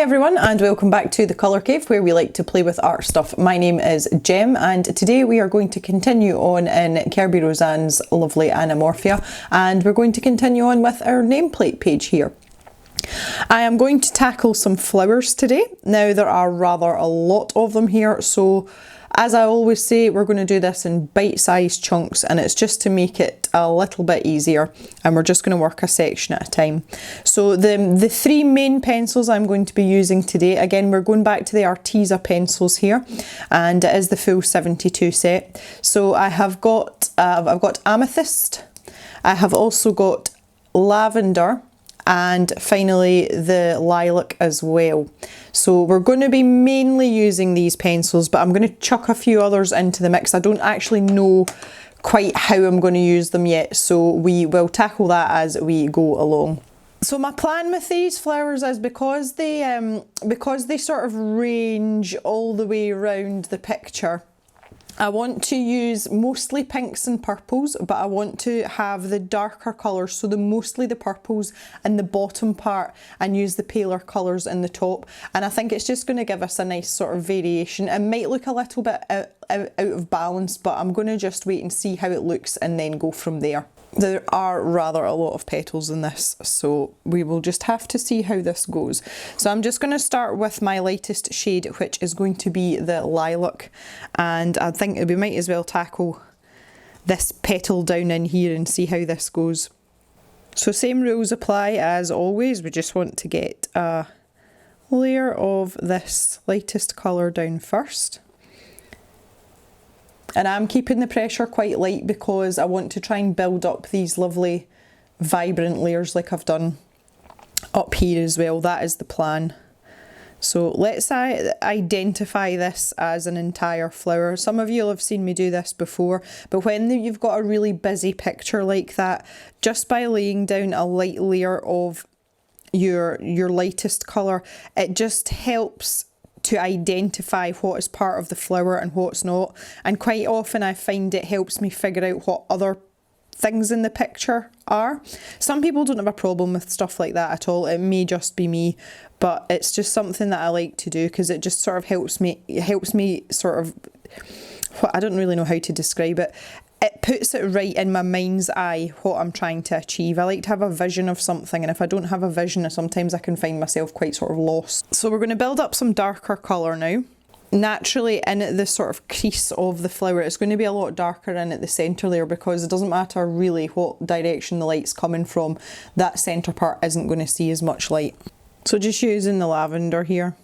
everyone and welcome back to the Colour Cave, where we like to play with art stuff. My name is Jem and today we are going to continue on in Kerby Rosanes' lovely Animorphia, and we're going to continue on with our nameplate page here. I am going to tackle some flowers today. Now there are rather a lot of them here, so as I always say, we're going to do this in bite-sized chunks, and it's just to make it a little bit easier, and we're just going to work a section at a time. So the three main pencils I'm going to be using today, again we're going back to the Arteza pencils here, and it is the full 72 set. So I've got Amethyst, I have also got Lavender, and finally the Lilac as well. So we're going to be mainly using these pencils, but I'm going to chuck a few others into the mix. I don't actually know quite how I'm going to use them yet, so we will tackle that as we go along. So my plan with these flowers is because they sort of range all the way around the picture, I want to use mostly pinks and purples, but I want to have the darker colours, so mostly the purples in the bottom part and use the paler colours in the top. And I think it's just going to give us a nice sort of variation. It might look a little bit out of balance, but I'm going to just wait and see how it looks and then go from there. There are rather a lot of petals in this, so we will just have to see how this goes. So I'm just going to start with my lightest shade, which is going to be the Lilac, and I think we might as well tackle this petal down in here and see how this goes. So same rules apply as always. We just want to get a layer of this lightest colour down first. And I'm keeping the pressure quite light because I want to try and build up these lovely vibrant layers like I've done up here as well. That is the plan. So let's identify this as an entire flower. Some of you will have seen me do this before, but when you've got a really busy picture like that, just by laying down a light layer of your lightest colour, it just helps to identify what is part of the flower and what's not. And quite often I find it helps me figure out what other things in the picture are. Some people don't have a problem with stuff like that at all. It may just be me, but it's just something that I like to do because it just sort of helps me sort of, I don't really know how to describe it. It puts it right in my mind's eye what I'm trying to achieve. I like to have a vision of something, and if I don't have a vision, sometimes I can find myself quite sort of lost. So we're going to build up some darker colour now. Naturally, in the sort of crease of the flower, it's going to be a lot darker in at the centre there, because it doesn't matter really what direction the light's coming from, that centre part isn't going to see as much light. So just using the lavender here.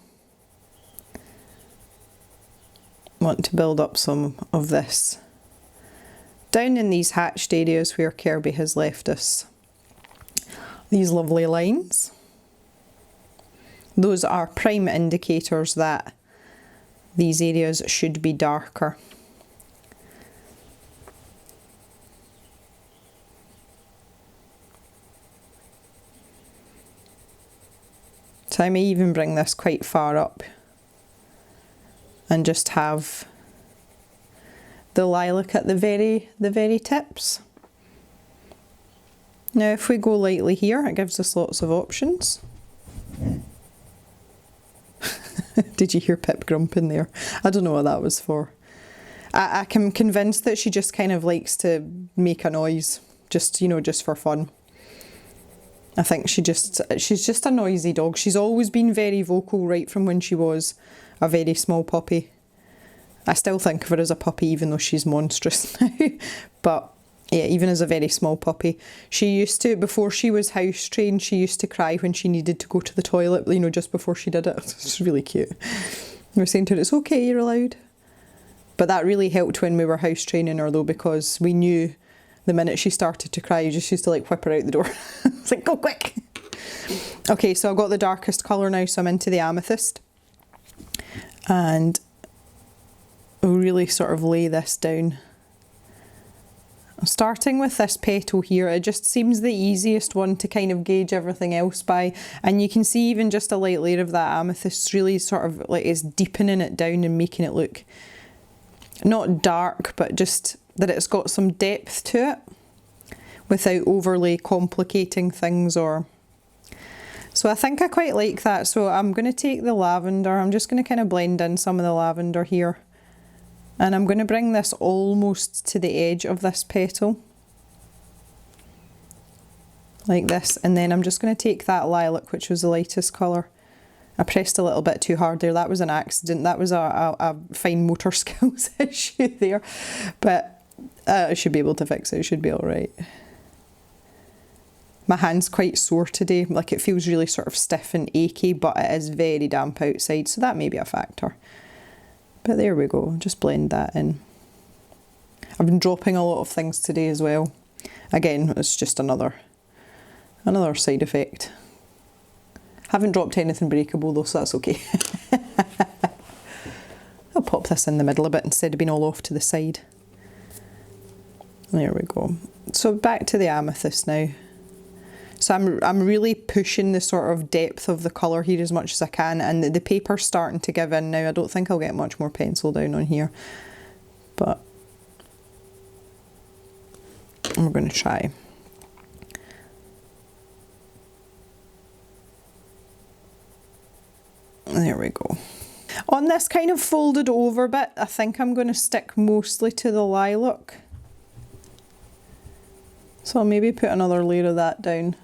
I want to build up some of this down in these hatched areas where Kerby has left us these lovely lines. Those are prime indicators that these areas should be darker. So I may even bring this quite far up and just have the lilac at the very tips. Now if we go lightly here, it gives us lots of options. Did you hear Pip grumping there? I don't know what that was for. I'm convinced that she just kind of likes to make a noise, just, you know, just for fun. I think she's just a noisy dog. She's always been very vocal right from when she was a very small puppy. I still think of her as a puppy even though she's monstrous now. But yeah, even as a very small puppy, she used to, before she was house trained, she used to cry when she needed to go to the toilet, you know, just before she did it. It's really cute. We were saying to her, it's okay, you're allowed. But that really helped when we were house training her though, because we knew the minute she started to cry, you just used to like whip her out the door. It's like, go quick. Okay, so I've got the darkest colour now, so I'm into the Amethyst. And we'll really sort of lay this down. I'm starting with this petal here. It just seems the easiest one to kind of gauge everything else by, and you can see even just a light layer of that amethyst really sort of like it's deepening it down and making it look not dark, but just that it's got some depth to it without overly complicating things or So I think I quite like that. So I'm going to take the lavender, I'm just going to kind of blend in some of the lavender here. And I'm going to bring this almost to the edge of this petal. Like this. And then I'm just going to take that lilac, which was the lightest colour. I pressed a little bit too hard there. That was an accident. That was a fine motor skills issue there. But I should be able to fix it. It should be alright. My hand's quite sore today. Like, it feels really sort of stiff and achy, but it is very damp outside. So that may be a factor. But there we go. Just blend that in. I've been dropping a lot of things today as well. Again, it's just another side effect. Haven't dropped anything breakable though, so that's okay. I'll pop this in the middle a bit instead of being all off to the side. There we go. So back to the amethyst now. So I'm really pushing the sort of depth of the colour here as much as I can, and the paper's starting to give in now. I don't think I'll get much more pencil down on here, but we're going to try. There we go. On this kind of folded over bit, I think I'm going to stick mostly to the lilac. So I'll maybe put another layer of that down.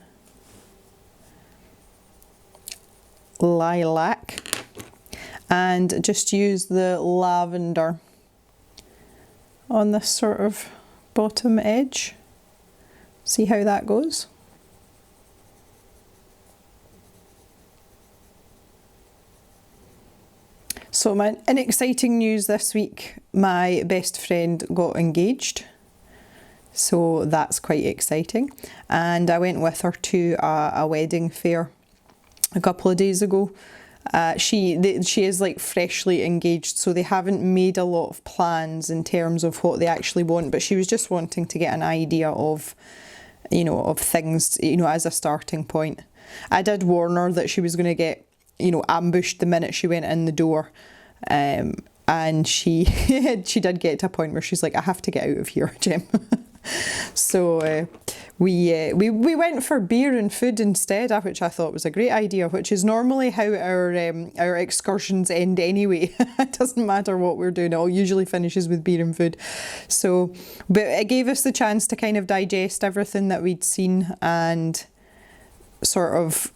Lilac. And just use the lavender on this sort of bottom edge. See how that goes? So in exciting news this week, my best friend got engaged. So that's quite exciting. And I went with her to a wedding fair a couple of days ago. She is like freshly engaged, so they haven't made a lot of plans in terms of what they actually want, but she was just wanting to get an idea of, you know, of things, you know, as a starting point. I did warn her that she was going to get, you know, ambushed the minute she went in the door, and she did get to a point where she's like, I have to get out of here, Jim. So we went for beer and food instead, which I thought was a great idea, which is normally how our excursions end anyway. It doesn't matter what we're doing, it all usually finishes with beer and food. So, but it gave us the chance to kind of digest everything that we'd seen and sort of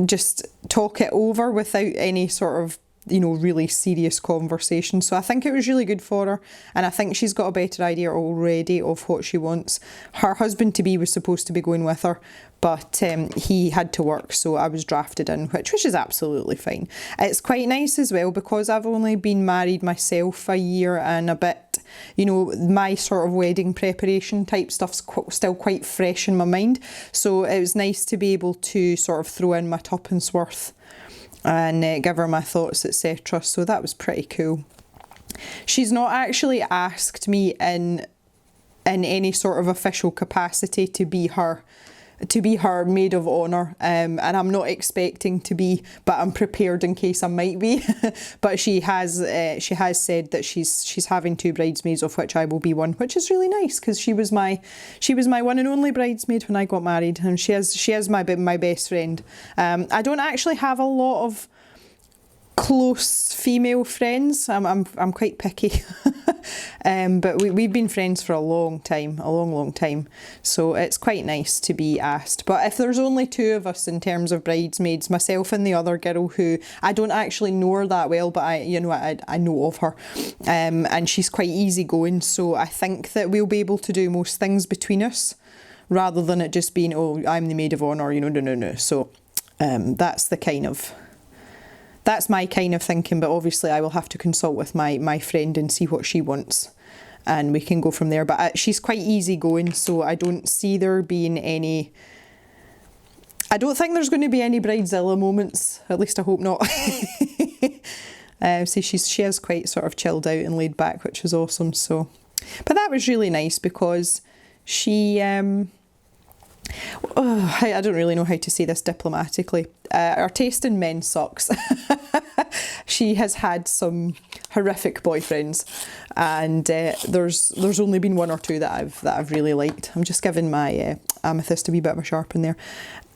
just talk it over without any sort of, you know, really serious conversation. So I think it was really good for her, and I think she's got a better idea already of what she wants. Her husband-to-be was supposed to be going with her, but he had to work, so I was drafted in, which is absolutely fine. It's quite nice as well, because I've only been married myself a year and a bit. You know, my sort of wedding preparation type stuff's still quite fresh in my mind, so it was nice to be able to sort of throw in my tuppence worth and give her my thoughts, etc. So that was pretty cool. She's not actually asked me in any sort of official capacity to be her Maid of Honour, and I'm not expecting to be, but I'm prepared in case I might be. But she has said that she's having 2 bridesmaids, of which I will be one, which is really nice, because she was my one and only bridesmaid when I got married, and she is my best friend. I don't actually have a lot of close female friends. I'm quite picky. But we've been friends for a long time, so it's quite nice to be asked. But if there's only 2 of us in terms of bridesmaids, myself and the other girl, who I don't actually know her that well, but I know of her, and she's quite easygoing, so I think that we'll be able to do most things between us, rather than it just being, oh, I'm the Maid of Honour, you know, no. So that's my kind of thinking, but obviously I will have to consult with my friend and see what she wants, and we can go from there. But she's quite easygoing, so I don't see there being any... I don't think there's going to be any bridezilla moments, at least I hope not. See, she is quite sort of chilled out and laid back, which is awesome. So, but that was really nice, because she Oh, I don't really know how to say this diplomatically. Our taste in men sucks. She has had some horrific boyfriends, and there's only been one or two that I've really liked. I'm just giving my Amethyst a wee bit of a sharpen there,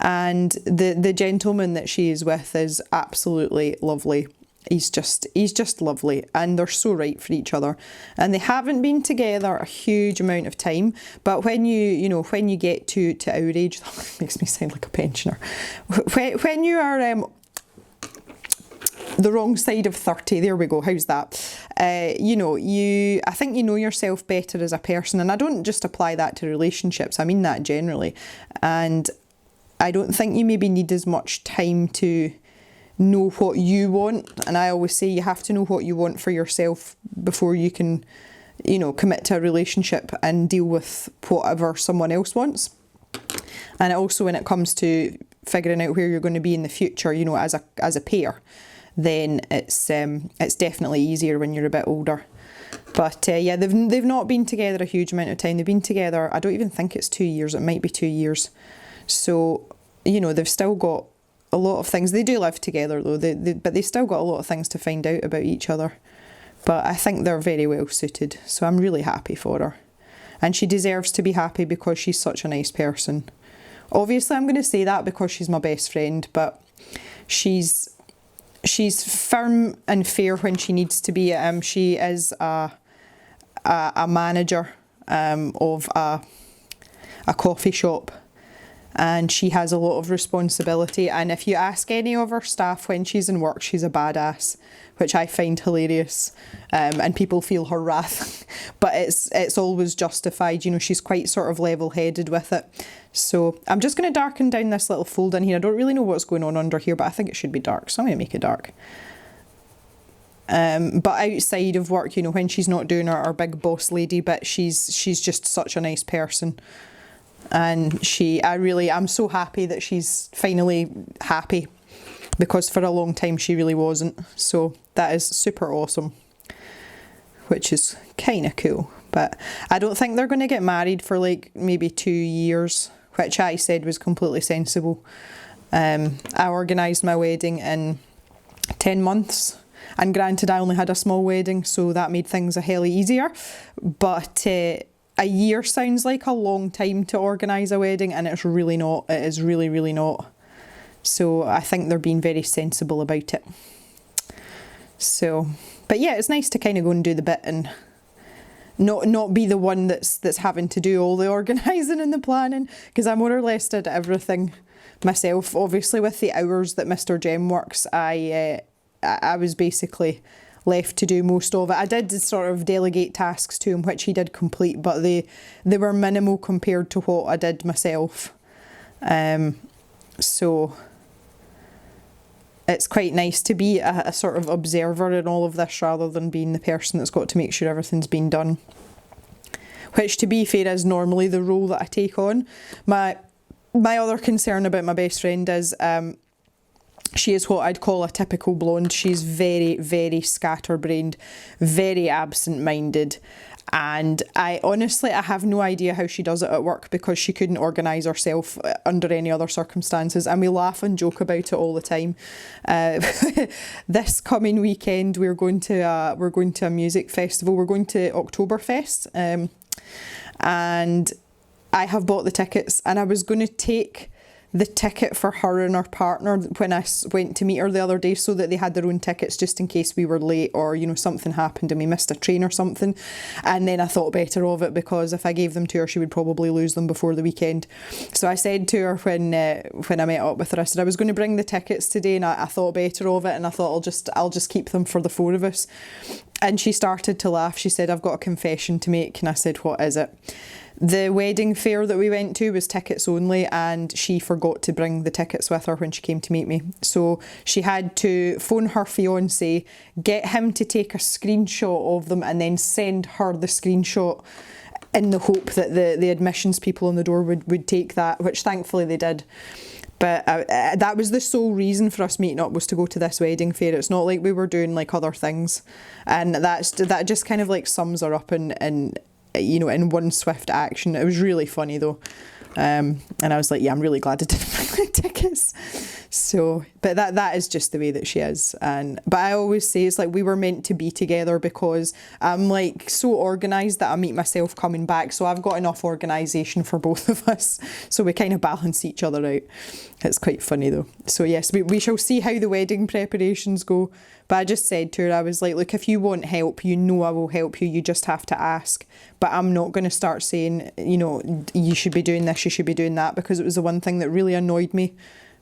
and the gentleman that she is with is absolutely lovely. He's just lovely, and they're so right for each other, and they haven't been together a huge amount of time, but when you get to our age, that makes me sound like a pensioner, when you are the wrong side of 30, there we go, how's that? I think you know yourself better as a person, and I don't just apply that to relationships, I mean that generally, and I don't think you maybe need as much time to know what you want, and I always say you have to know what you want for yourself before you can, commit to a relationship and deal with whatever someone else wants. And also when it comes to figuring out where you're going to be in the future, as a pair, then it's definitely easier when you're a bit older. But yeah, they've not been together a huge amount of time. They've been together, I don't even think it's 2 years, it might be 2 years. So, they've still got a lot of things. They do live together though, but they've still got a lot of things to find out about each other. But I think they're very well suited, so I'm really happy for her. And she deserves to be happy because she's such a nice person. Obviously I'm going to say that because she's my best friend, but she's firm and fair when she needs to be. She is a manager of a coffee shop, and she has a lot of responsibility, and if you ask any of her staff when she's in work, she's a badass, which I find hilarious, and people feel her wrath, but it's always justified. She's quite sort of level-headed with it. So I'm just going to darken down this little fold in here. I don't really know what's going on under here, but I think it should be dark, so I'm going to make it dark. But outside of work, when she's not doing her big boss lady bit, she's just such a nice person. And I'm so happy that she's finally happy, because for a long time she really wasn't. So that is super awesome, which is kind of cool. But I don't think they're going to get married for like maybe 2 years, which I said was completely sensible. I organised my wedding in 10 months. And granted, I only had a small wedding, so that made things a hell easier. But a year sounds like a long time to organise a wedding, and it's really not. It is really, really not. So I think they're being very sensible about it. So, but yeah, it's nice to kind of go and do the bit and not be the one that's having to do all the organising and the planning, because I more or less did everything myself. Obviously, with the hours that Mr. Jem works, I was basically left to do most of it. I did sort of delegate tasks to him, which he did complete, but they were minimal compared to what I did myself. So it's quite nice to be a sort of observer in all of this, rather than being the person that's got to make sure everything's been done. Which, to be fair, is normally the role that I take on. My other concern about my best friend is she is what I'd call a typical blonde. She's very, very scatterbrained, very absent-minded, and I have no idea how she does it at work, because she couldn't organise herself under any other circumstances, and we laugh and joke about it all the time. This coming weekend we're going to a music festival. We're going to Oktoberfest, and I have bought the tickets, and I was going to take the ticket for her and her partner when I went to meet her the other day, so that they had their own tickets just in case we were late, or something happened and we missed a train or something. And then I thought better of it, because if I gave them to her, she would probably lose them before the weekend. So I said to her when I met up with her, I said I was going to bring the tickets today, and I thought better of it, and I thought I'll just keep them for the four of us. And she started to laugh. She said, "I've got a confession to make." And I said, "What is it?" The wedding fair that we went to was tickets only, and she forgot to bring the tickets with her when she came to meet me. So she had to phone her fiance, get him to take a screenshot of them, and then send her the screenshot, in the hope that the admissions people on the door would take that, which thankfully they did. But that was the sole reason for us meeting up, was to go to this wedding fair. It's not like we were doing like other things, and that just kind of like sums her up in one swift action. It was really funny though. And I was like, yeah, I'm really glad I didn't buy the tickets. So, but that is just the way that she is. But I always say it's like we were meant to be together, because I'm like so organised that I meet myself coming back. So I've got enough organisation for both of us. So we kind of balance each other out. It's quite funny though. So yes, we shall see how the wedding preparations go. But I just said to her, I was like, look, if you want help, you know I will help you. You just have to ask. But I'm not going to start saying, you know, you should be doing this, you should be doing that, because it was the one thing that really annoyed me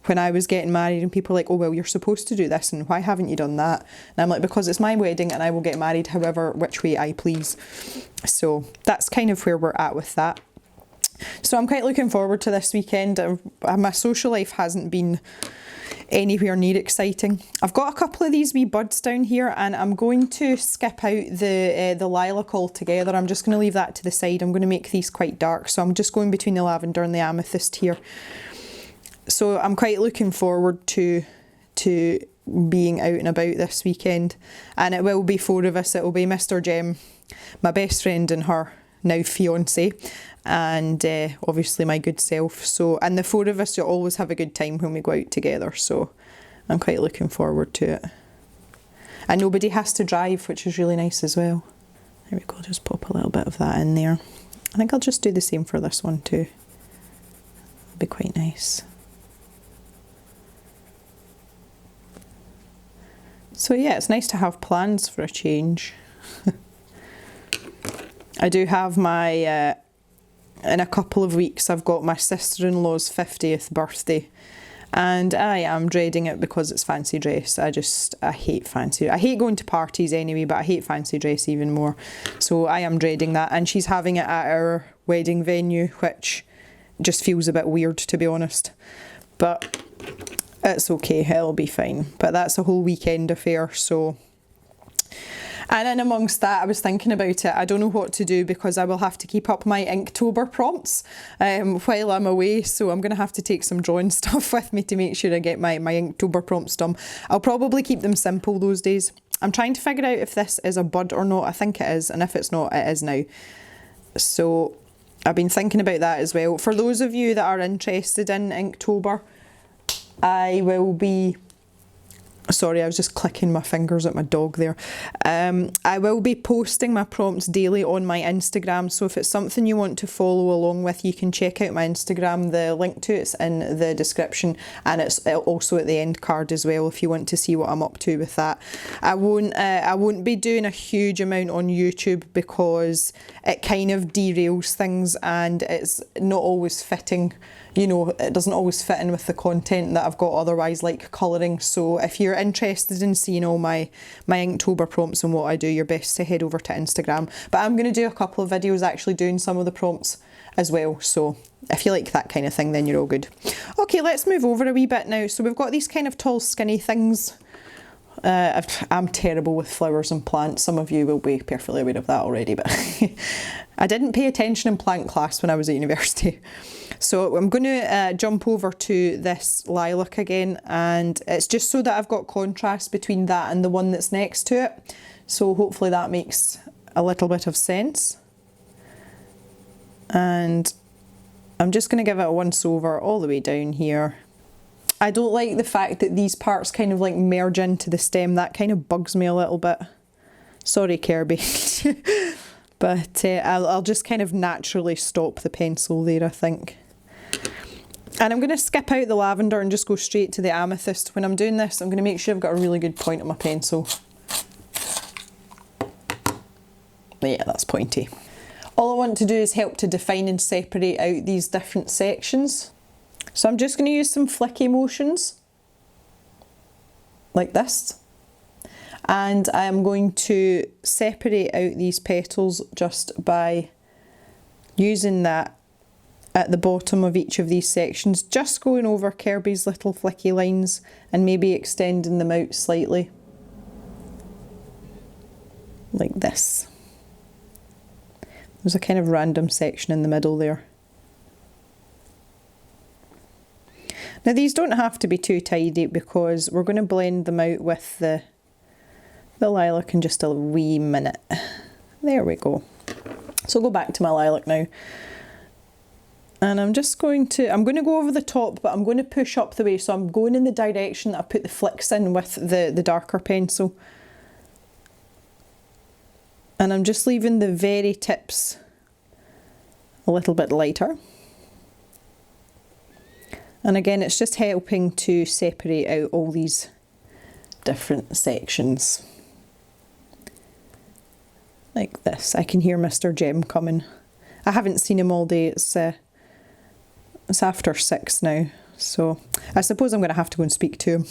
when I was getting married, and people were like, oh, well, you're supposed to do this, and why haven't you done that? And I'm like, because it's my wedding and I will get married however, which way I please. So that's kind of where we're at with that. So I'm quite looking forward to this weekend. My social life hasn't been anywhere near exciting. I've got a couple of these wee buds down here, and I'm going to skip out the lilac altogether. I'm just going to leave that to the side. I'm going to make these quite dark, so I'm just going between the lavender and the amethyst here. So I'm quite looking forward to being out and about this weekend, and it will be 4 of us. It will be Mr. Jem, my best friend and her now fiance, and obviously my good self. So, and the 4 of us will always have a good time when we go out together, so I'm quite looking forward to it. And nobody has to drive, which is really nice as well. There we go, just pop a little bit of that in there. I think I'll just do the same for this one too. It'll be quite nice. So yeah, it's nice to have plans for a change. I do have my, in a couple of weeks, I've got my sister-in-law's 50th birthday, and I am dreading it because it's fancy dress. I hate I hate going to parties anyway, but I hate fancy dress even more. So I am dreading that, and she's having it at our wedding venue, which just feels a bit weird, to be honest. But it's okay, it'll be fine. But that's a whole weekend affair, so. And in amongst that, I was thinking about it. I don't know what to do, because I will have to keep up my Inktober prompts while I'm away. So I'm going to have to take some drawing stuff with me to make sure I get my Inktober prompts done. I'll probably keep them simple those days. I'm trying to figure out if this is a bud or not. I think it is. And if it's not, it is now. So I've been thinking about that as well. For those of you that are interested in Inktober, I will be, sorry, I was just clicking my fingers at my dog there. I will be posting my prompts daily on my Instagram, so if it's something you want to follow along with, you can check out my Instagram. The link to it's in the description, and it's also at the end card as well if you want to see what I'm up to with that. I won't be doing a huge amount on YouTube, because it kind of derails things, and it's not always fitting. You know, it doesn't always fit in with the content that I've got otherwise, like colouring. So if you're interested in seeing all my Inktober prompts and what I do, you're best to head over to Instagram. But I'm going to do a couple of videos actually doing some of the prompts as well. So if you like that kind of thing, then you're all good. Okay, let's move over a wee bit now. So we've got these kind of tall, skinny things. I'm terrible with flowers and plants. Some of you will be perfectly aware of that already, but I didn't pay attention in plant class when I was at university. So I'm going to jump over to this lilac again, and it's just so that I've got contrast between that and the one that's next to it. So hopefully that makes a little bit of sense. And I'm just going to give it a once over all the way down here. I don't like the fact that these parts kind of like merge into the stem. That kind of bugs me a little bit. Sorry, Kerby. But I'll just kind of naturally stop the pencil there, I think. And I'm going to skip out the lavender and just go straight to the amethyst. When I'm doing this, I'm going to make sure I've got a really good point on my pencil. But yeah, that's pointy. All I want to do is help to define and separate out these different sections. So I'm just going to use some flicky motions, like this. And I'm going to separate out these petals just by using that at the bottom of each of these sections, just going over Kerby's little flicky lines and maybe extending them out slightly, like this. There's a kind of random section in the middle there. Now these don't have to be too tidy, because we're going to blend them out with the lilac in just a wee minute. There we go. So I'll go back to my lilac now. And I'm just going to, I'm going to go over the top, but I'm going to push up the way. So I'm going in the direction that I put the flicks in with the darker pencil. And I'm just leaving the very tips a little bit lighter. And again, it's just helping to separate out all these different sections. Like this. I can hear Mr. Jem coming. I haven't seen him all day. It's after 6 now, so I suppose I'm going to have to go and speak to him.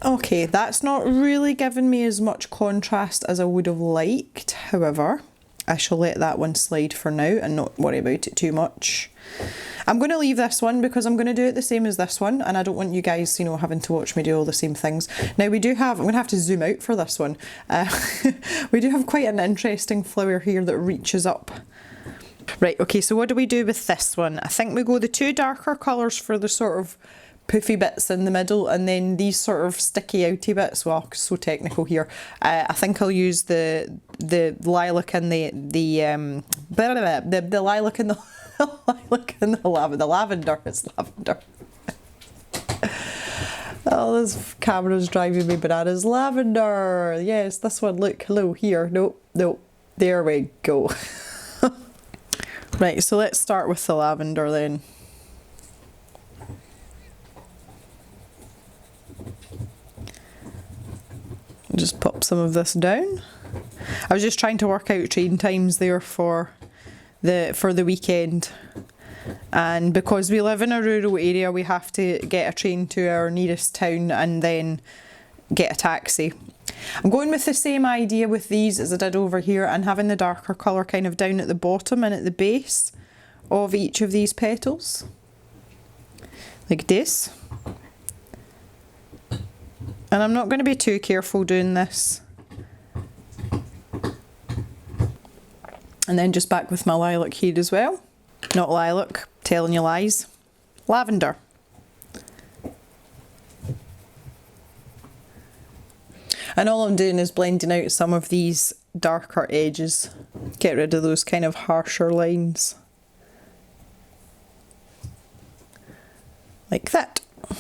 Okay, that's not really given me as much contrast as I would have liked. However, I shall let that one slide for now and not worry about it too much. I'm going to leave this one because I'm going to do it the same as this one, and I don't want you guys, you know, having to watch me do all the same things. Now we do have, I'm going to have to zoom out for this one. We do have quite an interesting flower here that reaches up. Right, okay, so what do we do with this one? I think we go the 2 darker colours for the sort of poofy bits in the middle, and then these sort of sticky outy bits. Well, so technical here. I think I'll use the lilac and the lilac and the lilac and the lavender. It's lavender. Oh, this camera's driving me bananas. Lavender. Yes, this one. Look, hello here. Nope, nope. There we go. Right, so let's start with the lavender then. Just pop some of this down. I was just trying to work out train times there for the weekend, and because we live in a rural area, we have to get a train to our nearest town and then get a taxi. I'm going with the same idea with these as I did over here, and having the darker colour kind of down at the bottom and at the base of each of these petals, like this. And I'm not going to be too careful doing this. And then just back with my lilac here as well. Not lilac, telling you lies. Lavender. And all I'm doing is blending out some of these darker edges. Get rid of those kind of harsher lines. Like that. I'm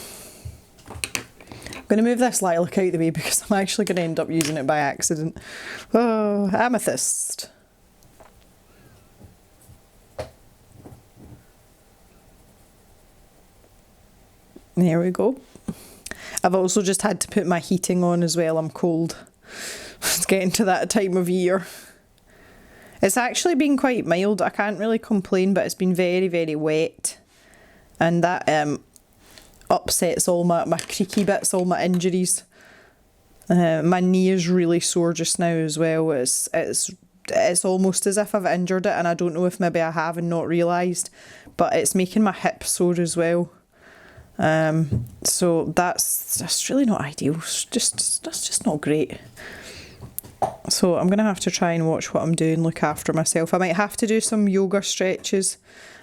going to move this lilac out the way because I'm actually going to end up using it by accident. Oh, Amethyst. There we go. I've also just had to put my heating on as well. I'm cold. It's getting to that time of year. It's actually been quite mild. I can't really complain, but it's been very, very wet. And that upsets all my creaky bits, all my injuries. My knee is really sore just now as well. It's almost as if I've injured it, and I don't know if maybe I have and not realised, but it's making my hip sore as well. So that's really not ideal. That's just not great. So I'm gonna have to try and watch what I'm doing, look after myself. I might have to do some yoga stretches.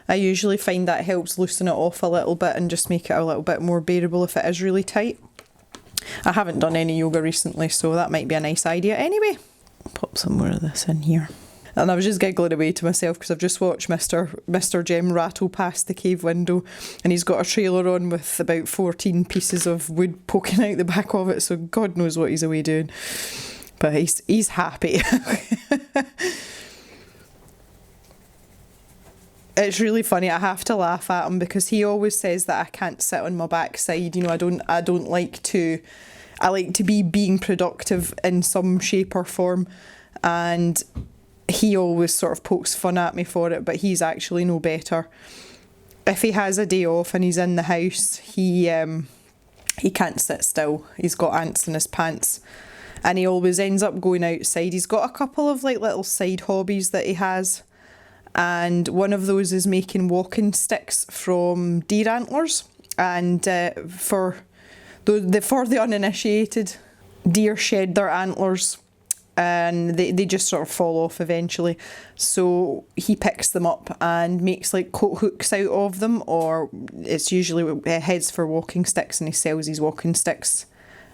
I usually find that helps loosen it off a little bit and just make it a little bit more bearable if it is really tight. I haven't done any yoga recently, so that might be a nice idea. Anyway, pop some more of this in here. And I was just giggling away to myself because I've just watched Mr. Jem rattle past the cave window, and he's got a trailer on with about 14 pieces of wood poking out the back of it, so God knows what he's away doing. But he's happy. It's really funny. I have to laugh at him because he always says that I can't sit on my backside. You know, I don't like to. I like to be being productive in some shape or form, and he always sort of pokes fun at me for it, but he's actually no better. If he has a day off and he's in the house, he can't sit still. He's got ants in his pants, and he always ends up going outside. He's got a couple of like little side hobbies that he has, and one of those is making walking sticks from deer antlers. And for the uninitiated, deer shed their antlers and they just sort of fall off eventually. So he picks them up and makes like coat hooks out of them, or it's usually heads for walking sticks, and he sells these walking sticks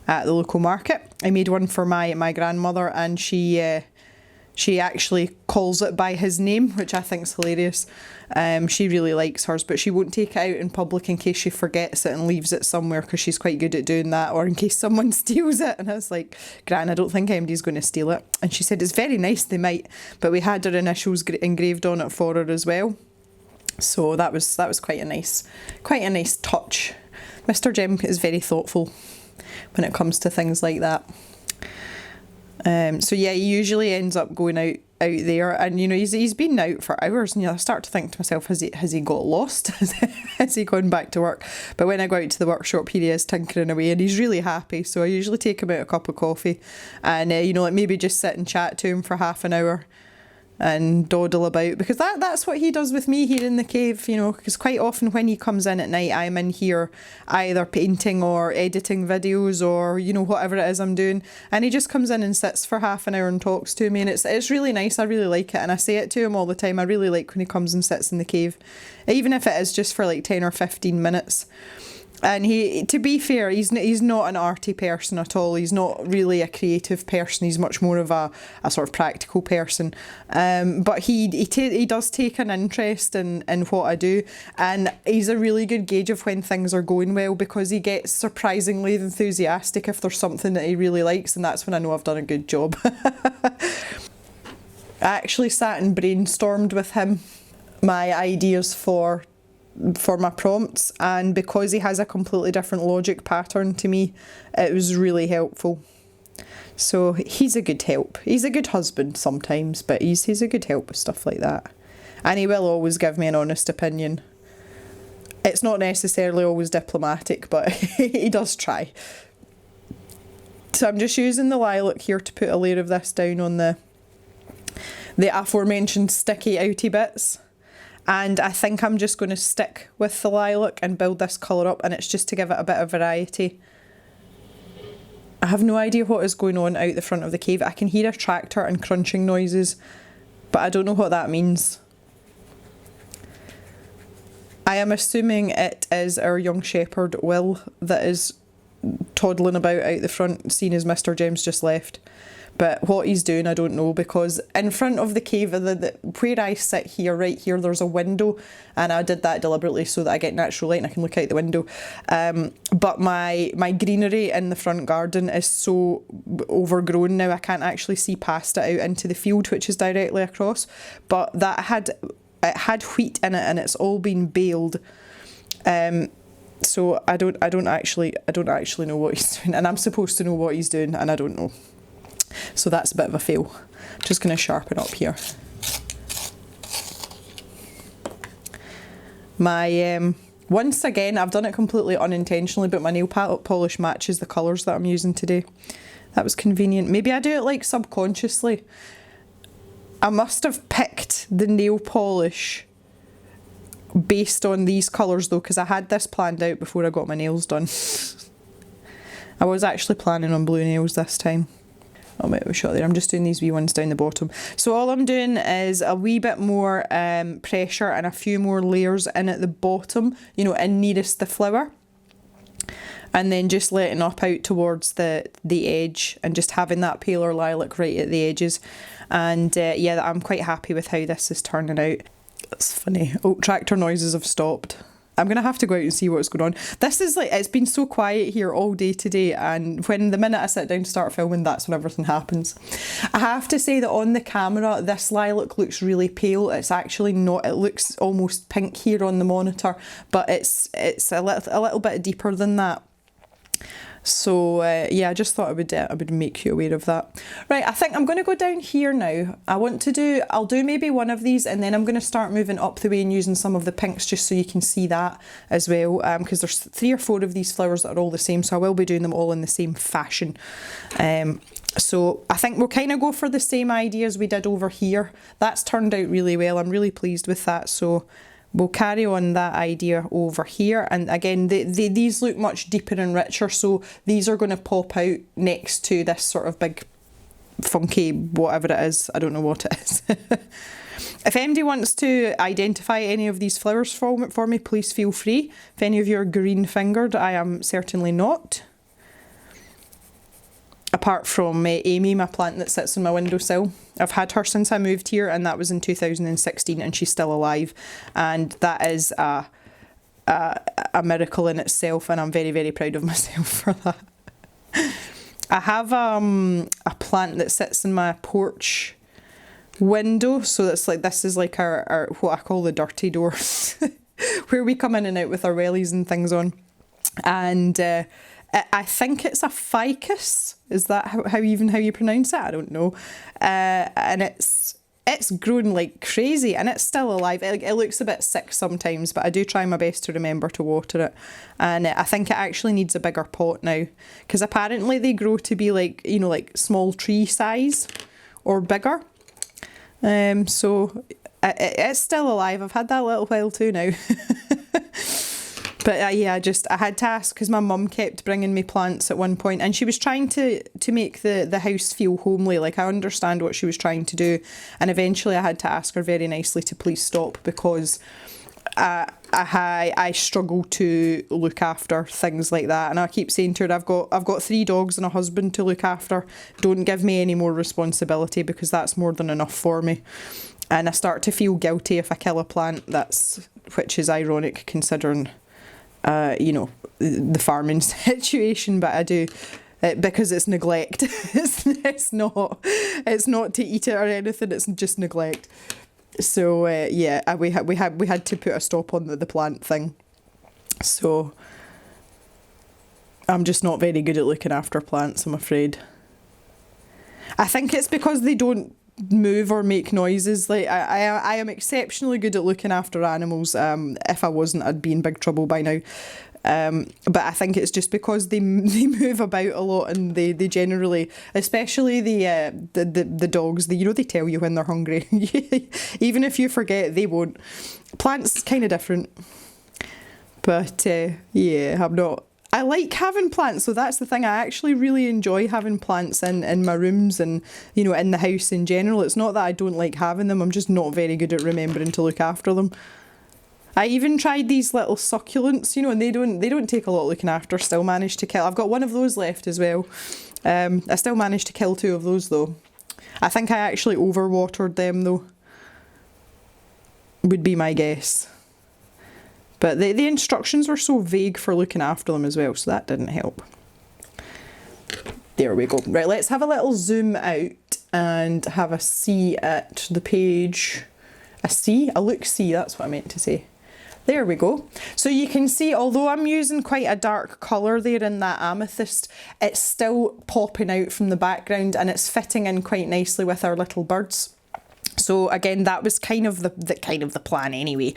at the local market. I made one for my grandmother, and she She actually calls it by his name, which I think is hilarious. She really likes hers, but she won't take it out in public in case she forgets it and leaves it somewhere, because she's quite good at doing that, or in case someone steals it. And I was like, Gran, I don't think anybody's going to steal it. And she said, it's very nice, they might, but we had her initials engraved on it for her as well. So that was quite a nice touch. Mr. Jem is very thoughtful when it comes to things like that. So yeah, he usually ends up going out there, and you know, he's been out for hours, and you know, I start to think to myself, has he got lost? Has he gone back to work? But when I go out to the workshop, here he is tinkering away, and he's really happy. So I usually take him out a cup of coffee, and you know, like maybe just sit and chat to him for half an hour and dawdle about, because that's what he does with me here in the cave, you know, because quite often when he comes in at night, I'm in here either painting or editing videos, or you know, whatever it is I'm doing, and he just comes in and sits for half an hour and talks to me, and it's really nice. I really like it, and I say it to him all the time, I really like when he comes and sits in the cave, even if it is just for like 10 or 15 minutes. And he, to be fair, he's not an arty person at all. He's not really a creative person. He's much more of a sort of practical person. But he does take an interest in what I do, and he's a really good gauge of when things are going well, because he gets surprisingly enthusiastic if there's something that he really likes, and that's when I know I've done a good job. I actually sat and brainstormed with him my ideas for my prompts, and because he has a completely different logic pattern to me, it was really helpful. So he's a good help. He's a good husband sometimes, but he's a good help with stuff like that, and he will always give me an honest opinion. It's not necessarily always diplomatic, but he does try. So I'm just using the lilac here to put a layer of this down on the aforementioned sticky outy bits. And I think I'm just going to stick with the lilac and build this colour up, and it's just to give it a bit of variety. I have no idea what is going on out the front of the cave. I can hear a tractor and crunching noises, but I don't know what that means. I am assuming it is our young shepherd Will that is toddling about out the front, seeing as Mr. Jem's just left. But what he's doing, I don't know, because in front of the cave, where I sit here, right here, there's a window, and I did that deliberately so that I get natural light and I can look out the window. But my greenery in the front garden is so overgrown now, I can't actually see past it out into the field, which is directly across. But it had wheat in it, and it's all been baled. So I don't actually know what he's doing, and I'm supposed to know what he's doing, and I don't know. So that's a bit of a fail. Just going to sharpen up here. Once again, I've done it completely unintentionally, but my nail polish matches the colours that I'm using today. That was convenient. Maybe I do it like subconsciously. I must have picked the nail polish based on these colours though, because I had this planned out before I got my nails done. I was actually planning on blue nails this time. Oh, wait, we shot there. I'm just doing these wee ones down the bottom. So all I'm doing is a wee bit more pressure and a few more layers in at the bottom, you know, in nearest the flower. And then just letting up out towards the edge and just having that paler lilac right at the edges. And yeah, I'm quite happy with how this is turning out. That's funny. Oh, tractor noises have stopped. I'm going to have to go out and see what's going on. This is like, it's been so quiet here all day today, and when the minute I sit down to start filming, that's when everything happens. I have to say that on the camera, this lilac looks really pale. It's actually not. It looks almost pink here on the monitor, but it's a little bit deeper than that. So yeah, I just thought I would make you aware of that. Right, I think I'm going to go down here now. I'll do maybe one of these, and then I'm going to start moving up the way and using some of the pinks just so you can see that as well, because there's 3 or 4 of these flowers that are all the same, so I will be doing them all in the same fashion. So I think we'll kind of go for the same idea as we did over here. That's turned out really well. I'm really pleased with that. So we'll carry on that idea over here, and again these look much deeper and richer, so these are going to pop out next to this sort of big funky whatever it is. I don't know what it is. If anybody wants to identify any of these flowers for me, please feel free. If any of you are green fingered, I am certainly not. apart from Amy, my plant that sits on my windowsill. I've had her since I moved here, and that was in 2016, and she's still alive, and that is a miracle in itself, and I'm very, very proud of myself for that. I have a plant that sits in my porch window, so that's like, this is like our what I call the dirty doors, where we come in and out with our wellies and things on, and I think it's a ficus. Is that how you pronounce it? I don't know. And it's grown like crazy, and it's still alive. It looks a bit sick sometimes, but I do try my best to remember to water it. And I think it actually needs a bigger pot now, because apparently they grow to be like, you know, like small tree size or bigger. So it's still alive. I've had that a little while too now. But yeah, I had to ask, because my mum kept bringing me plants at one point, and she was trying to make the house feel homely. Like, I understand what she was trying to do, and eventually I had to ask her very nicely to please stop, because I struggle to look after things like that, and I keep saying to her, I've got 3 dogs and a husband to look after. Don't give me any more responsibility, because that's more than enough for me. And I start to feel guilty if I kill a plant, which is ironic considering you know, the farming situation, but I do, because it's neglect. it's not to eat it or anything, it's just neglect. So yeah, we had to put a stop on the plant thing. So I'm just not very good at looking after plants, I'm afraid. I think it's because they don't move or make noises. Like, I am exceptionally good at looking after animals. If I wasn't, I'd be in big trouble by now. But I think it's just because they move about a lot, and they generally, especially the dogs, they tell you when they're hungry. Even if you forget, they won't. Plants kind of different. But yeah, I like having plants, so that's the thing. I actually really enjoy having plants in my rooms and, you know, in the house in general. It's not that I don't like having them, I'm just not very good at remembering to look after them. I even tried these little succulents, you know, and they don't take a lot looking after. Still managed to kill. I've got one of those left as well. I still managed to kill 2 of those though. I think I actually overwatered them though, would be my guess. But the instructions were so vague for looking after them as well, so that didn't help. There we go. Right, let's have a little zoom out and have a see at the page. A look-see, that's what I meant to say. There we go. So you can see, although I'm using quite a dark colour there in that amethyst, it's still popping out from the background, and it's fitting in quite nicely with our little birds. So again, that was kind of the plan anyway.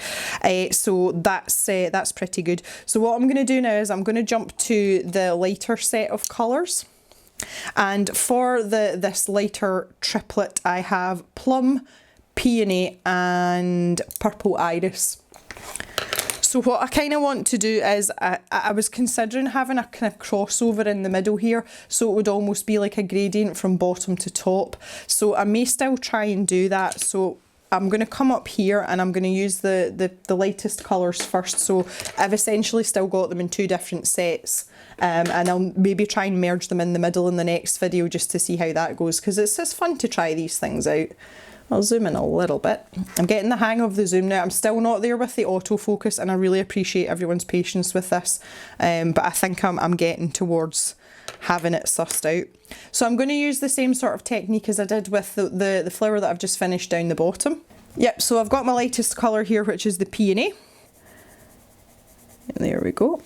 So that's pretty good. So what I'm going to do now is I'm going to jump to the lighter set of colours. And for this lighter triplet, I have plum, peony and purple iris. So what I kind of want to do is, I was considering having a kind of crossover in the middle here, so it would almost be like a gradient from bottom to top. So I may still try and do that. So I'm going to come up here and I'm going to use the lightest colours first. So I've essentially still got them in 2 different sets, and I'll maybe try and merge them in the middle in the next video just to see how that goes, because it's just fun to try these things out. I'll zoom in a little bit. I'm getting the hang of the zoom now. I'm still not there with the autofocus, and I really appreciate everyone's patience with this, but I think I'm getting towards having it sussed out. So I'm going to use the same sort of technique as I did with the flower that I've just finished down the bottom. Yep, so I've got my lightest colour here, which is the peony. And there we go.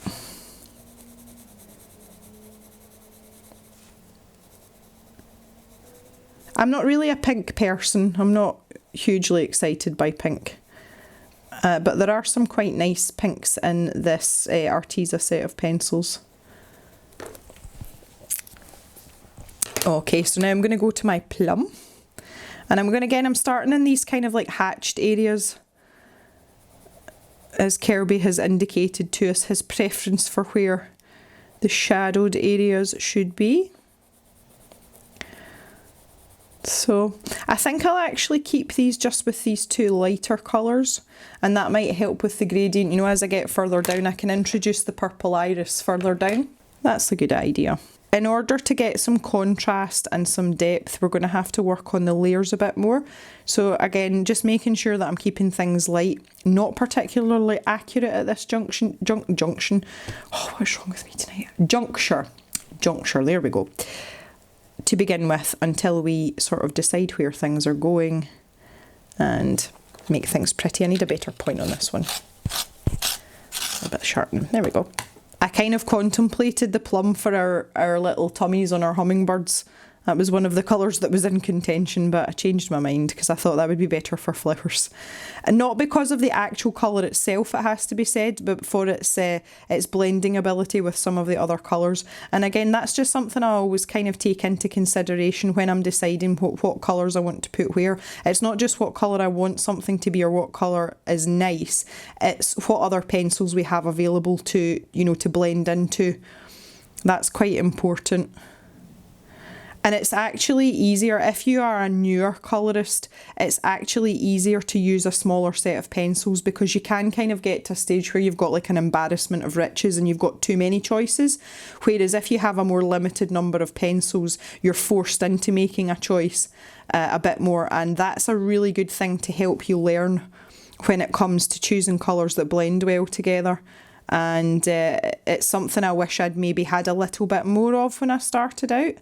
I'm not really a pink person. I'm not hugely excited by pink. But there are some quite nice pinks in this Arteza set of pencils. Okay, so now I'm going to go to my plum. And I'm starting in these kind of like hatched areas, as Kerby has indicated to us his preference for where the shadowed areas should be. So I think I'll actually keep these just with these 2 lighter colours, and that might help with the gradient. You know, as I get further down, I can introduce the purple iris further down. That's a good idea. In order to get some contrast and some depth, we're going to have to work on the layers a bit more. So again, just making sure that I'm keeping things light, not particularly accurate at this junction. Oh, what's wrong with me tonight? Juncture, there we go. To begin with, until we sort of decide where things are going and make things pretty. I need a better point on this one. A bit sharpening. There we go. I kind of contemplated the plum for our little tummies on our hummingbirds. That was one of the colours that was in contention, but I changed my mind because I thought that would be better for flowers. And not because of the actual colour itself, it has to be said, but for its blending ability with some of the other colours. And again, that's just something I always kind of take into consideration when I'm deciding what colours I want to put where. It's not just what colour I want something to be or what colour is nice. It's what other pencils we have available to, you know, to blend into. That's quite important. And it's actually easier, if you are a newer colourist, it's actually easier to use a smaller set of pencils because you can kind of get to a stage where you've got like an embarrassment of riches and you've got too many choices. Whereas if you have a more limited number of pencils, you're forced into making a choice a bit more. And that's a really good thing to help you learn when it comes to choosing colours that blend well together. And it's something I wish I'd maybe had a little bit more of when I started out.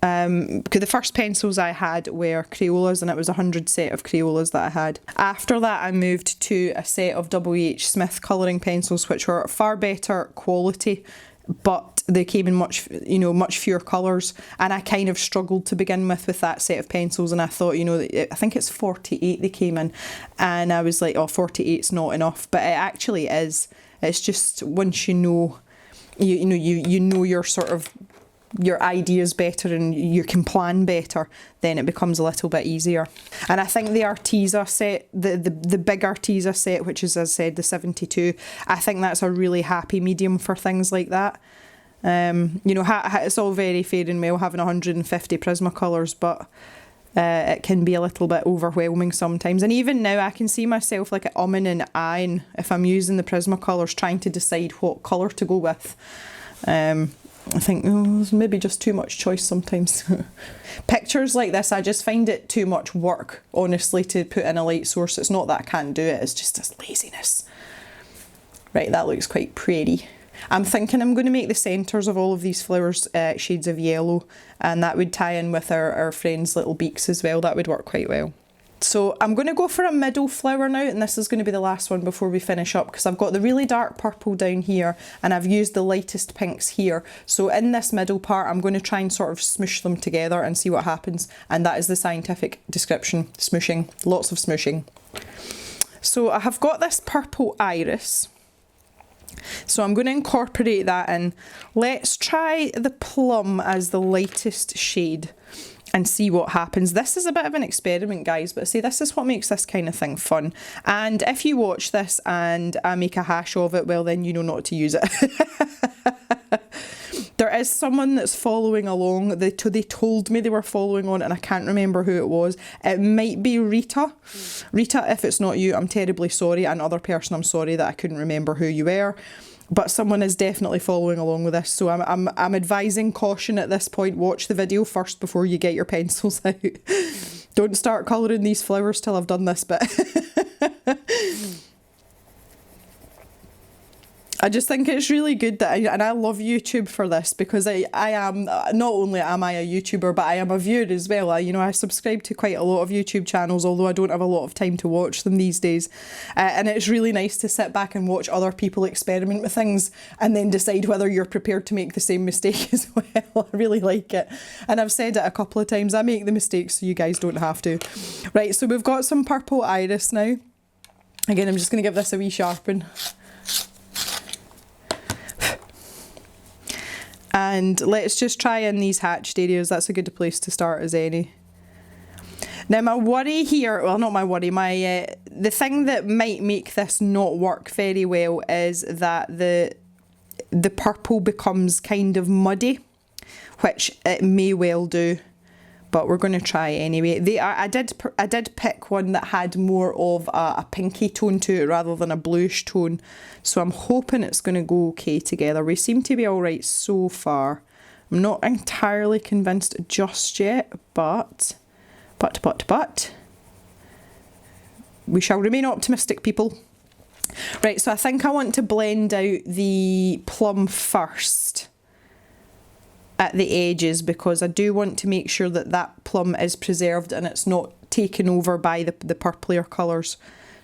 Because the first pencils I had were Crayolas, and it was 100 set of Crayolas that I had. After that I moved to a set of W.H. Smith colouring pencils, which were far better quality, but they came in much fewer colours, and I kind of struggled to begin with that set of pencils, and I thought, you know, I think it's 48 they came in, and I was like, oh, 48's not enough, but it actually is. It's just once you know your sort of your ideas better and you can plan better, then it becomes a little bit easier. And I think the Arteza set, the big Arteza set, which is, as I said, the 72, I think that's a really happy medium for things like that. You know, it's all very fair and well having 150 Prismacolors, but it can be a little bit overwhelming sometimes. And even now I can see myself like umming and ahhing if I'm using the Prismacolors, trying to decide what colour to go with. I think, there's maybe just too much choice sometimes. Pictures like this, I just find it too much work, honestly, to put in a light source. It's not that I can't do it, it's just this laziness. Right, that looks quite pretty. I'm thinking I'm going to make the centres of all of these flowers shades of yellow, and that would tie in with our friend's little beaks as well. That would work quite well. So I'm going to go for a middle flower now, and this is going to be the last one before we finish up, because I've got the really dark purple down here and I've used the lightest pinks here. So in this middle part I'm going to try and sort of smoosh them together and see what happens, and that is the scientific description. Smooshing, lots of smooshing. So I have got this purple iris, so I'm going to incorporate that in. Let's try the plum as the lightest shade and see what happens. This is a bit of an experiment, guys, but see, this is what makes this kind of thing fun. And if you watch this and I make a hash of it, well, then you know not to use it. There is someone that's following along. They told me they were following on, and I can't remember who it was. It might be Rita. Rita, if it's not you, I'm terribly sorry. And other person, I'm sorry that I couldn't remember who you were. But someone is definitely following along with this, so I'm advising caution at this point. Watch the video first before you get your pencils out. Don't start colouring these flowers till I've done this bit. I just think it's really good that and I love YouTube for this, because I am, not only am I a YouTuber, but I am a viewer as well. I subscribe to quite a lot of YouTube channels, although I don't have a lot of time to watch them these days. And it's really nice to sit back and watch other people experiment with things and then decide whether you're prepared to make the same mistake as well. I really like it. And I've said it a couple of times, I make the mistakes so you guys don't have to. Right, so we've got some purple iris now. Again, I'm just going to give this a wee sharpen. And let's just try in these hatched areas. That's a good place to start as any. Now my worry here, well, not my worry, the thing that might make this not work very well is that the purple becomes kind of muddy, which it may well do, but we're going to try anyway. I did pick one that had more of a pinky tone to it rather than a bluish tone, so I'm hoping it's going to go okay together. We seem to be all right so far. I'm not entirely convinced just yet, but we shall remain optimistic, people. Right, so I think I want to blend out the plum first at the edges, because I do want to make sure that that plum is preserved and it's not taken over by the purplier colours.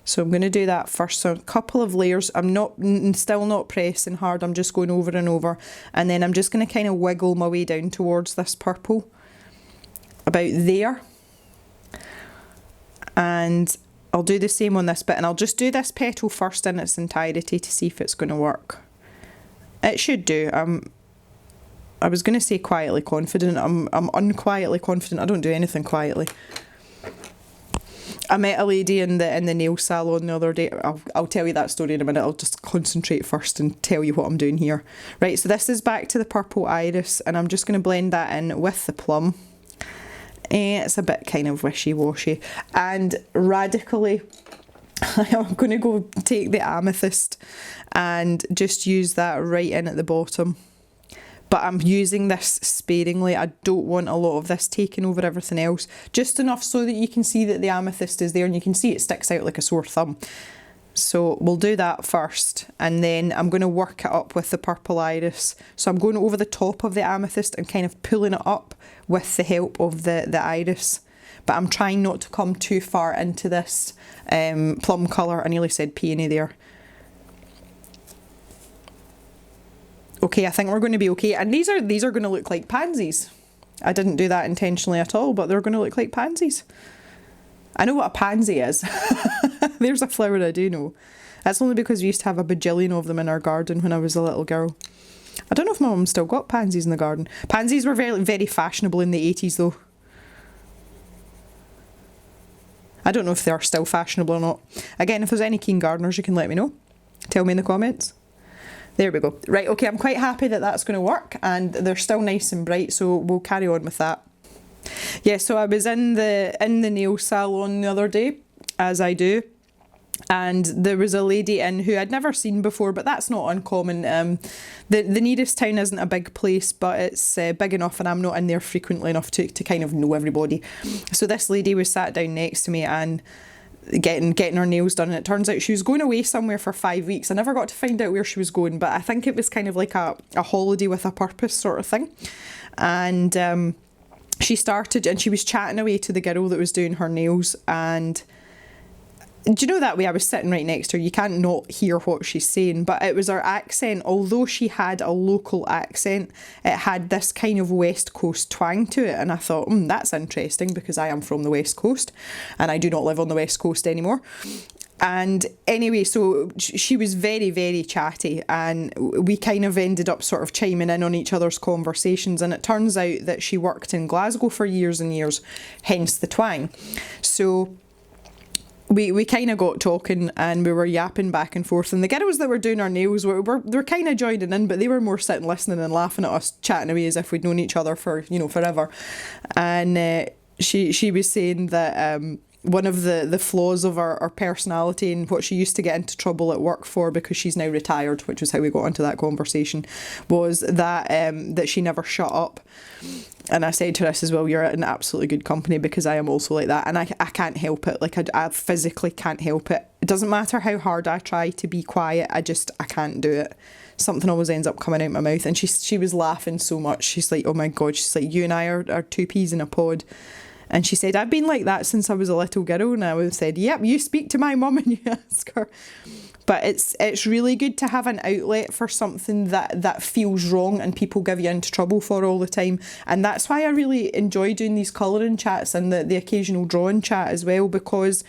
So I'm going to do that first. So a couple of layers. I'm still not pressing hard. I'm just going over and over. And then I'm just going to kind of wiggle my way down towards this purple. About there. And I'll do the same on this bit. And I'll just do this petal first in its entirety to see if it's going to work. It should do. I was going to say quietly confident. I'm unquietly confident. I don't do anything quietly. I met a lady in the nail salon the other day. I'll tell you that story in a minute. I'll just concentrate first and tell you what I'm doing here. Right, so this is back to the purple iris, and I'm just going to blend that in with the plum. It's a bit kind of wishy-washy. And radically, I'm going to go take the amethyst and just use that right in at the bottom. But I'm using this sparingly. I don't want a lot of this taking over everything else. Just enough so that you can see that the amethyst is there, and you can see it sticks out like a sore thumb. So we'll do that first, and then I'm going to work it up with the purple iris. So I'm going over the top of the amethyst and kind of pulling it up with the help of the iris. But I'm trying not to come too far into this plum colour. I nearly said peony there. Okay, I think we're going to be okay. And these are going to look like pansies. I didn't do that intentionally at all, but they're going to look like pansies. I know what a pansy is. There's a flower I do know. That's only because we used to have a bajillion of them in our garden when I was a little girl. I don't know if my mum still got pansies in the garden. Pansies were very, very fashionable in the 80s though. I don't know if they're still fashionable or not. Again, if there's any keen gardeners, you can let me know. Tell me in the comments. There we go. Right, okay, I'm quite happy that that's going to work, and they're still nice and bright, so we'll carry on with that. Yeah, so I was in the nail salon the other day, as I do, and there was a lady in who I'd never seen before, but that's not uncommon. The nearest town isn't a big place, but it's big enough, and I'm not in there frequently enough to kind of know everybody. So this lady was sat down next to me and getting her nails done, and it turns out she was going away somewhere for 5 weeks. I never got to find out where she was going, but I think it was kind of like a holiday with a purpose sort of thing. And she started, and she was chatting away to the girl that was doing her nails, and do you know that way I was sitting right next to her, you can't not hear what she's saying, but it was her accent. Although she had a local accent, it had this kind of West Coast twang to it, and I thought, that's interesting, because I am from the West Coast and I do not live on the West Coast anymore. And anyway, so she was very, very chatty, and we kind of ended up sort of chiming in on each other's conversations, and it turns out that she worked in Glasgow for years and years, hence the twang. So we kind of got talking, and we were yapping back and forth, and the girls that were doing our nails were kind of joining in, but they were more sitting listening and laughing at us chatting away as if we'd known each other for, you know, forever. And she was saying that one of the flaws of our personality, and what she used to get into trouble at work for, because she's now retired, which is how we got into that conversation, was that that she never shut up. And I said to her, I says, well, you're in absolutely good company, because I am also like that, and I can't help it. Like, I physically can't help it. It doesn't matter how hard I try to be quiet, I can't do it. Something always ends up coming out my mouth. And she was laughing so much. She's like, oh my God, she's like, you and I are two peas in a pod. And she said, I've been like that since I was a little girl. And I said, yep, you speak to my mum and you ask her. But it's really good to have an outlet for something that feels wrong and people give you into trouble for all the time. And that's why I really enjoy doing these colouring chats and the occasional drawing chat as well, because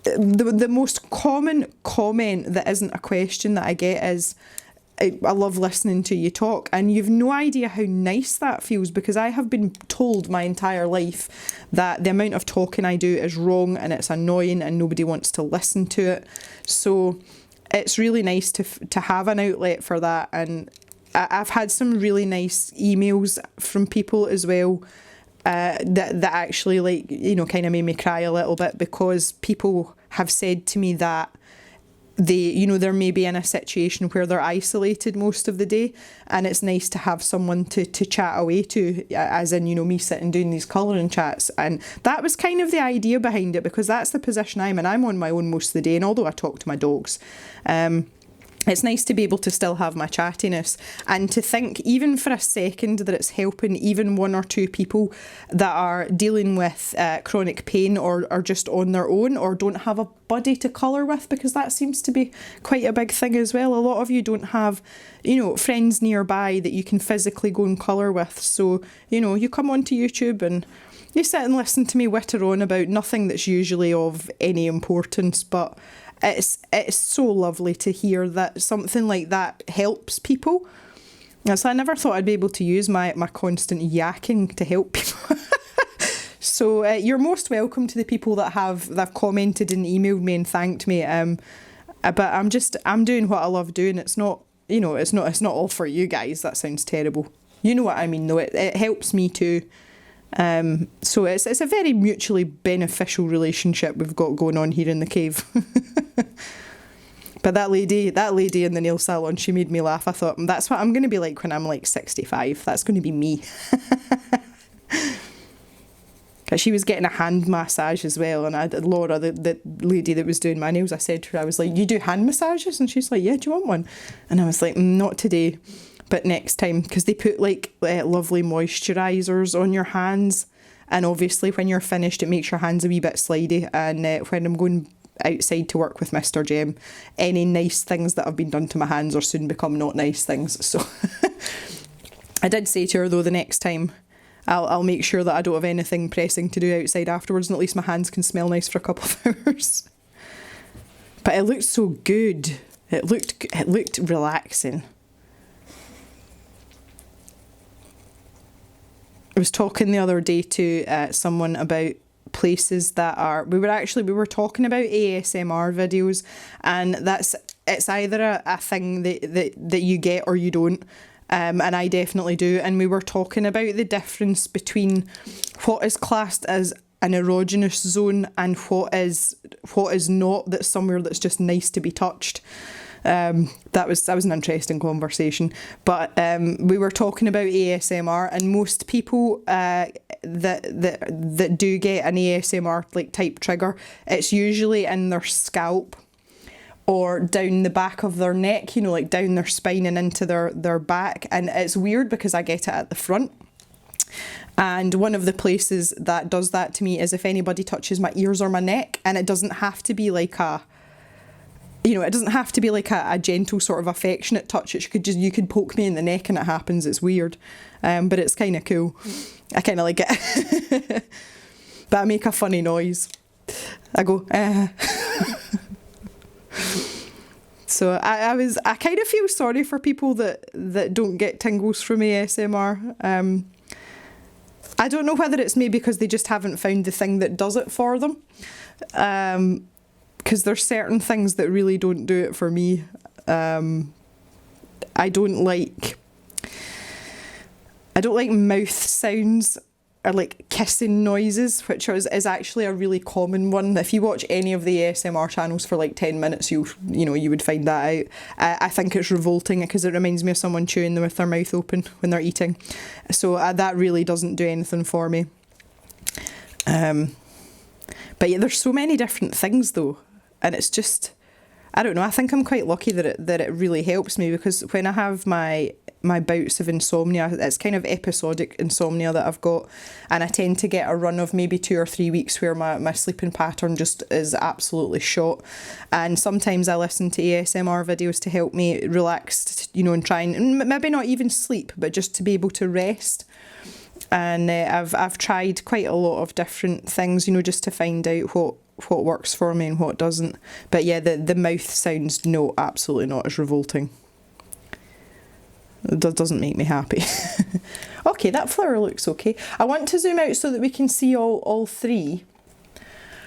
the most common comment that isn't a question that I get is, I love listening to you talk, and you've no idea how nice that feels, because I have been told my entire life that the amount of talking I do is wrong and it's annoying and nobody wants to listen to it. So it's really nice to have an outlet for that, and I've had some really nice emails from people as well that actually, like, you know, kind of made me cry a little bit, because people have said to me that they're maybe in a situation where they're isolated most of the day, and it's nice to have someone to chat away to, as in, me sitting doing these colouring chats. And that was kind of the idea behind it, because that's the position I'm in. I'm on my own most of the day, and although I talk to my dogs, it's nice to be able to still have my chattiness, and to think even for a second that it's helping even one or two people that are dealing with chronic pain, or are just on their own, or don't have a buddy to colour with, because that seems to be quite a big thing as well. A lot of you don't have, friends nearby that you can physically go and colour with. So, you come onto YouTube and you sit and listen to me witter on about nothing that's usually of any importance, but it's so lovely to hear that something like that helps people. So I never thought I'd be able to use my constant yakking to help people. So you're most welcome to the people that have commented and emailed me and thanked me. But I'm doing what I love doing. It's not it's not all for you guys. That sounds terrible. You know what I mean though. It helps me too. So it's a very mutually beneficial relationship we've got going on here in the cave. But that lady in the nail salon, she made me laugh. I thought, that's what I'm going to be like when I'm like 65. That's going to be me. Because she was getting a hand massage as well, and Laura, the lady that was doing my nails, I said to her, I was like, you do hand massages? And she's like, yeah, do you want one? And I was like, not today, but next time, because they put like lovely moisturisers on your hands, and obviously when you're finished it makes your hands a wee bit slidey. And when I'm going outside to work with Mr. Jem, any nice things that have been done to my hands are soon become not nice things. So I did say to her though, the next time I'll make sure that I don't have anything pressing to do outside afterwards, and at least my hands can smell nice for a couple of hours. But it looked so good. It looked relaxing. I was talking the other day to someone about places that are, we were talking about ASMR videos, and it's either a thing that you get or you don't, and I definitely do. And we were talking about the difference between what is classed as an erogenous zone and what is not, that's somewhere that's just nice to be touched. That was an interesting conversation. But we were talking about ASMR, and most people that do get an ASMR like type trigger, it's usually in their scalp or down the back of their neck, like down their spine and into their back. And it's weird because I get it at the front. And one of the places that does that to me is if anybody touches my ears or my neck, and it doesn't have to be like a gentle sort of affectionate touch. You could poke me in the neck and it happens. It's weird, but it's kind of cool. I kind of like it. But I make a funny noise. I go, So I kind of feel sorry for people that don't get tingles from ASMR. I don't know whether it's maybe because they just haven't found the thing that does it for them. Because there's certain things that really don't do it for me. I don't like mouth sounds or like kissing noises, which is actually a really common one. If you watch any of the ASMR channels for like 10 minutes, you would find that out. I think it's revolting because it reminds me of someone chewing with their mouth open when they're eating. So that really doesn't do anything for me. But yeah, there's so many different things though, and it's just, I don't know, I think I'm quite lucky that it really helps me, because when I have my bouts of insomnia, it's kind of episodic insomnia that I've got, and I tend to get a run of maybe 2 or 3 weeks where my sleeping pattern just is absolutely shot. And sometimes I listen to ASMR videos to help me relax, and try and maybe not even sleep, but just to be able to rest. And I've tried quite a lot of different things, just to find out what works for me and what doesn't. But yeah, the mouth sounds, no, absolutely not. It's revolting. It doesn't make me happy. Okay, that flower looks okay. I want to zoom out so that we can see all three.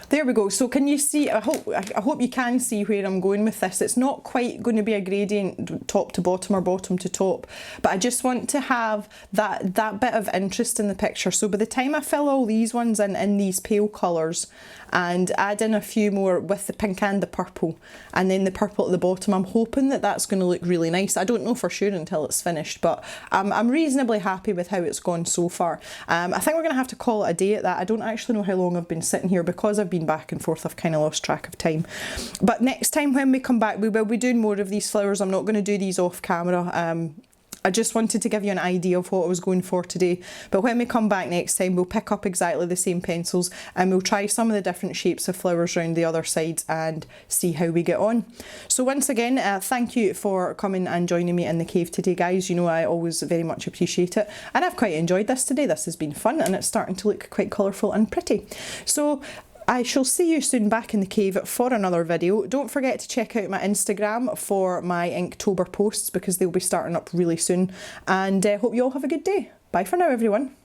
There we go. So can you see, I hope you can see where I'm going with this. It's not quite going to be a gradient top to bottom or bottom to top, but I just want to have that bit of interest in the picture. So by the time I fill all these ones in these pale colours, and add in a few more with the pink and the purple, and then the purple at the bottom. I'm hoping that that's going to look really nice. I don't know for sure until it's finished, but I'm reasonably happy with how it's gone so far. I think we're going to have to call it a day at that. I don't actually know how long I've been sitting here because I've been back and forth. I've kind of lost track of time. But next time when we come back, we will be doing more of these flowers. I'm not going to do these off camera. I just wanted to give you an idea of what I was going for today. But when we come back next time, we'll pick up exactly the same pencils and we'll try some of the different shapes of flowers around the other sides and see how we get on. So once again, thank you for coming and joining me in the cave today, guys. You know, I always very much appreciate it. And I've quite enjoyed this today. This has been fun and it's starting to look quite colourful and pretty. So I shall see you soon back in the cave for another video. Don't forget to check out my Instagram for my Inktober posts because they'll be starting up really soon. And hope you all have a good day. Bye for now, everyone.